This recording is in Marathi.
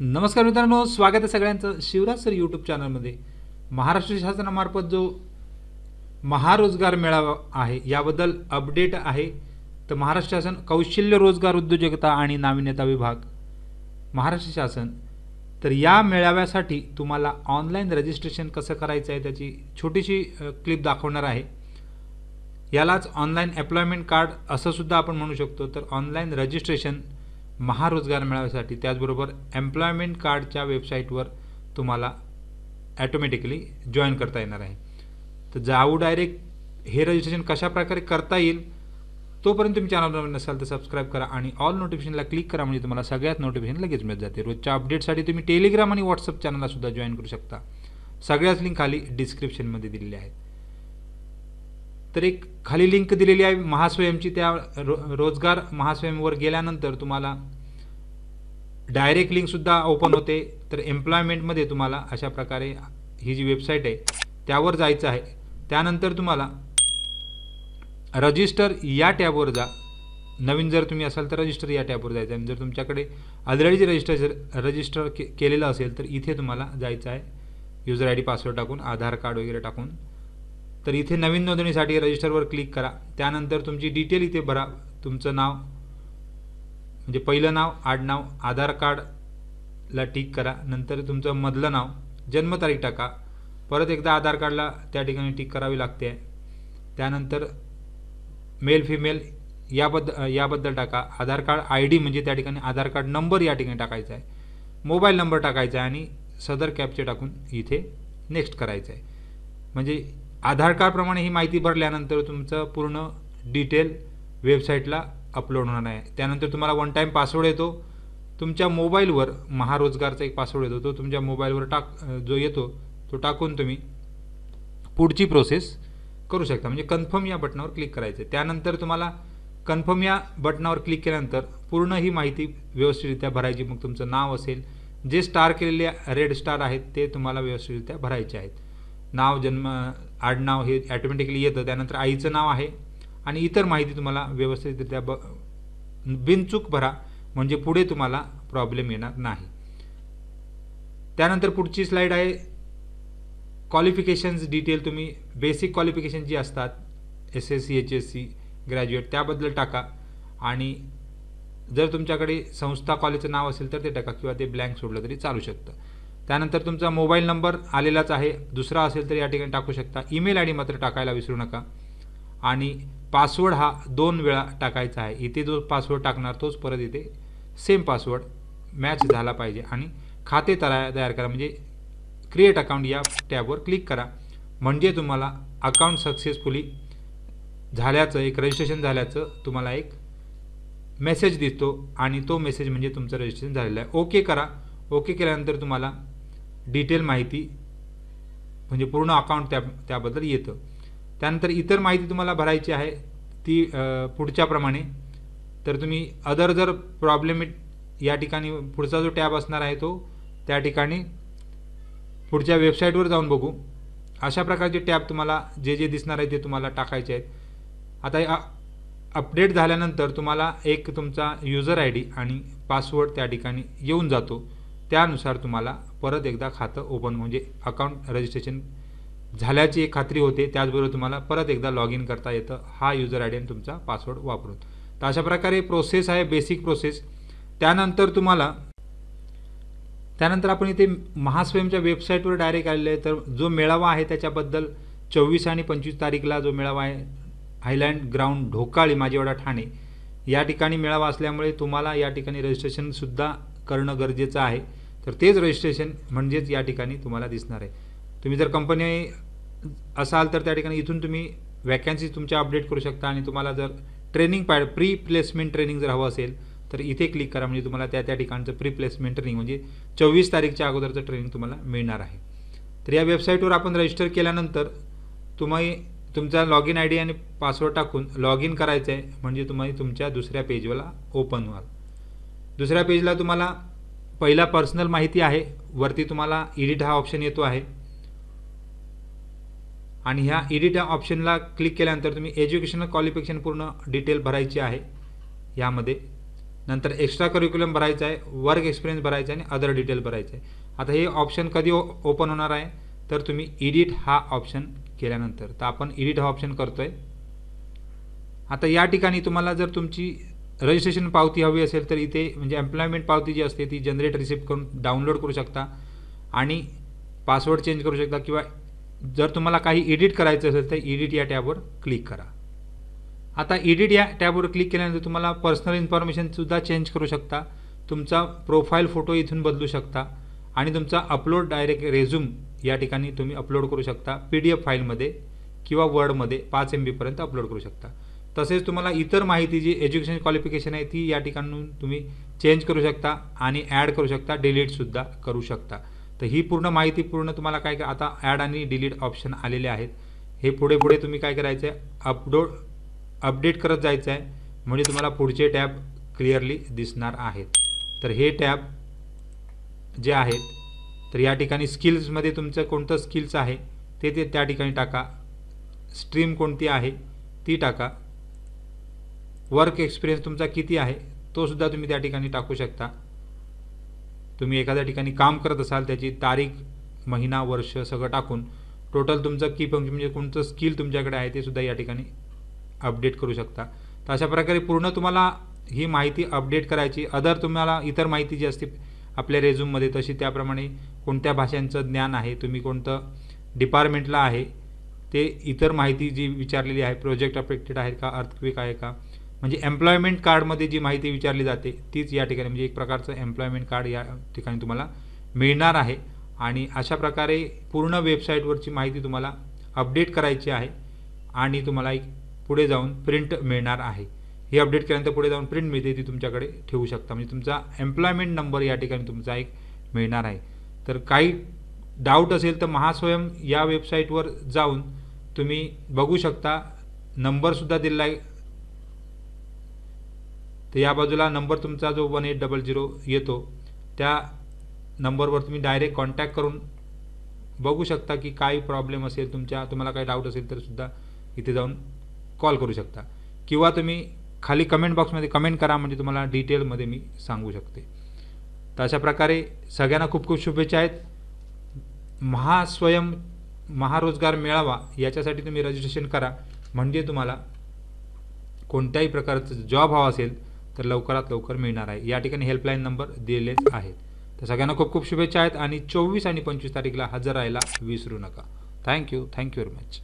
नमस्कार मित्रांनो, स्वागत आहे सगळ्यांचं शिवराज सर यूट्यूब चॅनलमध्ये। महाराष्ट्र शासनामार्फत जो महारोजगार मेळावा आहे याबद्दल अपडेट आहे। तर महाराष्ट्र शासन कौशल्य रोजगार उद्योजकता आणि नाविन्यता विभाग महाराष्ट्र शासन तर या मेळाव्यासाठी तुम्हाला ऑनलाईन रजिस्ट्रेशन कसं करायचं आहे त्याची छोटीशी क्लिप दाखवणार आहे। यालाच ऑनलाईन एम्प्लॉयमेंट कार्ड असं सुद्धा आपण म्हणू शकतो। तर ऑनलाईन रजिस्ट्रेशन महारोजगार मेळाव्यासाठी त्याचबरोबर एम्प्लॉयमेंट कार्डच्या वेबसाईटवर तुम्हाला ऑटोमॅटिकली जॉईन करता येणार आहे। तर जाऊ डायरेक्ट हे रजिस्ट्रेशन कशा प्रकारे करता येईल तोपर्यंत तुम्ही चॅनलवर नसाल तर सबस्क्राइब करा आणि ऑल नोटिफिकेशनला क्लिक करा, म्हणजे तुम्हाला सगळ्यात नोटिफिकेशन लगेच मिळत जाते। रोजच्या अपडेटसाठी तुम्ही टेलिग्राम आणि व्हॉट्सअप चॅनलला सुद्धा जॉईन करू शकता। सगळ्याच लिंक खाली डिस्क्रिप्शनमध्ये दिलेल्या आहेत। तर एक खाली लिंक दिलेली आहे महास्वयंची, त्या रोजगार महास्वयंवर गेल्यानंतर तुम्हाला डायरेक्ट लिंक सुद्धा ओपन होते। तर एम्प्लॉयमेंटमध्ये तुम्हाला अशा प्रकारे ही जी वेबसाईट आहे त्यावर जायचं आहे। त्यानंतर तुम्हाला रजिस्टर या टॅबवर जा। नवीन जर तुम्ही असाल तर रजिस्टर या टॅबवर जायचं आहे। जर तुमच्याकडे ऑलरेडी रजिस्टर केलेलं असेल तर इथे तुम्हाला जायचं आहे, यूजर आयडी पासवर्ड टाकून, आधार कार्ड वगैरे टाकून। तर इथे नवीन नोंदणीसाठी रजिस्टरवर क्लिक करा। त्यानंतर तुमची डिटेल इथे भरा, तुमचं नाव म्हणजे पहिलं नाव, आडनाव, आधार कार्डला टिक करा, नंतर तुमचं मधलं नाव, जन्मतारीख टाका, परत एकदा आधार कार्डला त्या ठिकाणी टिक करावी लागते। त्यानंतर मेल फिमेल याबद्दल टाका, आधार कार्ड आयडी म्हणजे त्या ठिकाणी आधार कार्ड नंबर या ठिकाणी टाकायचा आहे, मोबाईल नंबर टाकायचा आहे आणि सदर कॅप्चे टाकून इथे नेक्स्ट करायचं आहे। म्हणजे आधार कार्डप्रमाणे ही माहिती भरल्यानंतर तुमचं पूर्ण डिटेल वेबसाईटला अपलोड होणार आहे। त्यानंतर तुम्हाला वन टाइम पासवर्ड येतो तुमच्या मोबाईलवर, महारोजगारचा एक पासवर्ड येतो, तो तुमच्या मोबाईलवर जो येतो तो टाकून तुम्ही पुढची प्रोसेस करू शकता। म्हणजे कन्फर्म या बटनावर क्लिक करायचं आहे। त्यानंतर तुम्हाला कन्फर्म या बटनावर क्लिक केल्यानंतर पूर्ण ही माहिती व्यवस्थितरित्या भरायची। मग तुमचं नाव असेल, जे स्टार केलेले रेड स्टार आहेत ते तुम्हाला व्यवस्थितरित्या भरायचे आहेत। नाव, जन्म, आडनाव हे ऑटोमॅटिकली येतं। त्यानंतर आईचं नाव आहे आणि इतर माहिती तुम्हाला व्यवस्थितरित्या बिनचूक भरा, म्हणजे पुढे तुम्हाला प्रॉब्लेम येणार नाही। त्यानंतर पुढची स्लाइड आहे क्वालिफिकेशन्स डिटेल। तुम्ही बेसिक क्वालिफिकेशन जी असतात SSC HSC ग्रॅज्युएट त्याबद्दल टाका आणि जर तुमच्याकडे संस्था कॉलेजचं नाव असेल तर ते टाका किंवा ते ब्लँक सोडलं तरी चालू शकतं। त्यानंतर तुमचा मोबाईल नंबर आलेलाच आहे, दुसरा असेल तर या ठिकाणी टाकू शकता। ईमेल आयडी मात्र टाकायला विसरू नका आणि पासवर्ड हा 2 वेळा टाकायचा आहे। इथे जो पासवर्ड टाकणार तोच परत इथे सेम पासवर्ड मॅच झाला पाहिजे आणि खाते तयार करा, म्हणजे क्रिएट अकाउंट या टॅबवर क्लिक करा, म्हणजे तुम्हाला अकाउंट सक्सेसफुली झाल्याचं, एक रजिस्ट्रेशन झाल्याचं तुम्हाला एक मेसेज दिसतो आणि तो मेसेज म्हणजे तुमचं रजिस्ट्रेशन झालेलं आहे। ओके करा। ओके केल्यानंतर तुम्हाला डिटेल माहिती म्हणजे पूर्ण अकाउंट त्याबद्दल येतं। त्यानंतर इतर माहिती तुम्हाला भरायची आहे ती पुढच्याप्रमाणे। तर तुम्ही अदर जर प्रॉब्लेम या ठिकाणी पुढचा जो टॅब असणार आहे तो त्या ठिकाणी पुढच्या वेबसाईटवर जाऊन बघू। अशा प्रकारचे टॅब तुम्हाला जे दिसणार आहे ते तुम्हाला टाकायचे आहेत। आता अपडेट झाल्यानंतर तुम्हाला एक तुमचा यूजर आयडी आणि पासवर्ड त्या ठिकाणी येऊन जातो। त्यानुसार तुम्हाला परत एकदा खातं ओपन म्हणजे अकाउंट रजिस्ट्रेशन झाल्याची एक खात्री होते। त्याचबरोबर तुम्हाला परत एकदा लॉग इन करता येतं हा यूजर आयडी आणि तुमचा पासवर्ड वापरून। तर अशा प्रकारे प्रोसेस आहे, बेसिक प्रोसेस। त्यानंतर आपण इथे महास्वयंच्या वेबसाईटवर डायरेक्ट आलेले आहे। तर जो मेळावा आहे त्याच्याबद्दल 24 आणि 25 तारीखला जो मेळावा आहे हायलँड ग्राउंड ढोकाळी माझेवाडा ठाणे या ठिकाणी मेळावा असल्यामुळे तुम्हाला या ठिकाणी रजिस्ट्रेशन सुद्धा करणं गरजेचं आहे। तर तेच रजिस्ट्रेशन म्हणजेच या ठिकाणी तुम्हाला दिसणार आहे। तुम्ही जर कंपनी असाल तर त्या ठिकाणी इथून तुम्ही वॅकन्सी तुमच्या अपडेट करू शकता आणि तुम्हाला जर ट्रेनिंग प्री प्लेसमेंट ट्रेनिंग जर हवं असेल तर इथे क्लिक करा, म्हणजे तुम्हाला त्या ठिकाणचं प्री प्लेसमेंट ट्रेनिंग म्हणजे 24 तारीखच्या अगोदरचं ट्रेनिंग तुम्हाला मिळणार आहे। तर या वेबसाईटवर आपण रजिस्टर केल्यानंतर तुम्ही तुमचा लॉग इन आयडी आणि पासवर्ड टाकून लॉग इन करायचं आहे, म्हणजे तुम्ही तुमच्या दुसऱ्या पेजला ओपन व्हाल। दुसऱ्या पेजला तुम्हाला पहिला पर्सनल माहिती आहे, वरती तुम्हाला एडिट हा ऑप्शन येतो आहे आणि ह्या एडिट ऑप्शनला क्लिक केल्यानंतर तुम्ही एज्युकेशनल क्वालिफिकेशन पूर्ण डिटेल भरायची आहे यामध्ये। नंतर एक्स्ट्रा करिक्युलम भरायचं आहे, वर्क एक्सपिरियन्स भरायचा आहे आणि अदर डिटेल भरायचं आहे. आता हे ऑप्शन कधी ओपन होणार आहे, तर तुम्ही एडिट हा ऑप्शन केल्यानंतर. तर आपण एडिट हा ऑप्शन करतो आहे. आता या ठिकाणी तुम्हाला जर तुमची रजिस्ट्रेशन पावती हवी असेल तर इथे म्हणजे एम्प्लॉयमेंट पावती जी असते ती जनरेट रिसिप्ट करून डाउनलोड करू शकता आणि पासवर्ड चेंज करू शकता, किंवा जर तुम्हाला काही एडिट करायचं असेल तर एडिट या टॅबवर क्लिक करा. आता एडिट या टॅबवर क्लिक केल्यानंतर तुम्हाला पर्सनल इन्फॉर्मेशनसुद्धा चेंज करू शकता, तुमचा प्रोफाईल फोटो इथून बदलू शकता आणि तुमचा अपलोड डायरेक्ट रेझ्यूम या ठिकाणी तुम्ही अपलोड करू शकता. PDF फाईलमध्ये किंवा वर्डमध्ये 5 MB पर्यंत अपलोड करू शकता. तसेच तुम्हाला इतर माहिती जी एज्युकेशन क्वालिफिकेशन आहे ती या ठिकाणून तुम्ही चेंज करू शकता आणि ॲड करू शकता, डिलीटसुद्धा करू शकता. तर ही पूर्ण माहिती तुम्हाला काय आता ॲड आणि डिलीट ऑप्शन आलेले आहेत. हे पुढे पुढे तुम्ही काय करायचं आहे, अपडेट करत जायचं आहे, म्हणजे तुम्हाला पुढचे टॅब क्लिअरली दिसणार आहेत. तर हे टॅब जे आहेत, तर या ठिकाणी स्किल्समध्ये तुमचं कोणतं स्किल्स आहे ते त्या ठिकाणी टाका, स्ट्रीम कोणती आहे ती टाका, वर्क एक्सपिरियन्स तुमचा किती आहे तो सुद्धा तुम्ही त्या ठिकाणी टाकू शकता. तुम्ही एखाद्या ठिकाणी काम करत असाल त्याची तारीख, महिना, वर्ष सगळं टाकून टोटल तुमचं की फंक्शन म्हणजे कोणतं स्किल तुमच्याकडे आहे ते सुद्धा या ठिकाणी अपडेट करू शकता. तर अशा प्रकारे पूर्ण तुम्हाला ही माहिती अपडेट करायची. तुम्हाला इतर माहिती जी असते आपल्या रेझ्यूममध्ये तशी त्याप्रमाणे कोणत्या भाषांचं ज्ञान आहे, तुम्ही कोणतं डिपार्टमेंटला आहे ते इतर माहिती जी विचारलेली आहे, प्रोजेक्ट अफेक्टेड आहे का, अर्थक्वेक आहे का, म्हणजे एम्प्लॉयमेंट कार्डमध्ये जी माहिती विचारली जाते तीच या ठिकाणी म्हणजे एक प्रकारचं एम्प्लॉयमेंट कार्ड या ठिकाणी तुम्हाला मिळणार आहे. आणि अशा प्रकारे पूर्ण वेबसाईटवरची माहिती तुम्हाला अपडेट करायची आहे आणि तुम्हाला एक पुढे जाऊन प्रिंट मिळणार आहे. ही अपडेट केल्यानंतर पुढे जाऊन प्रिंट मिळते, ती तुमच्याकडे ठेवू शकता, म्हणजे तुमचा एम्प्लॉयमेंट नंबर या ठिकाणी तुमचा एक मिळणार आहे. तर काही डाऊट असेल तर महास्वयं या वेबसाईटवर जाऊन तुम्ही बघू शकता, नंबरसुद्धा दिलेला आहे. तर या बाजूला नंबर तुमचा जो 1800 येतो त्या नंबरवर तुम्ही डायरेक्ट कॉन्टॅक्ट करून बघू शकता की काही प्रॉब्लेम असेल तुम्हाला काही डाऊट असेल तर सुद्धा इथे जाऊन कॉल करू शकता, किंवा तुम्ही खाली कमेंट बॉक्समध्ये कमेंट करा, म्हणजे तुम्हाला डिटेलमध्ये मी सांगू शकते. तर अशा प्रकारे सगळ्यांना खूप खूप शुभेच्छा आहेत. महास्वयं महारोजगार मेळावा याच्यासाठी तुम्ही रजिस्ट्रेशन करा, म्हणजे तुम्हाला कोणत्याही प्रकारचं जॉब हवा असेल तर लवकरात लवकर मिळणार आहे. या ठिकाणी हेल्पलाईन नंबर दिलेच आहेत. तर सगळ्यांना खूप खूप शुभेच्छा आहेत आणि 24 आणि 25 तारीखला हजर राहायला विसरू नका. Thank you very much.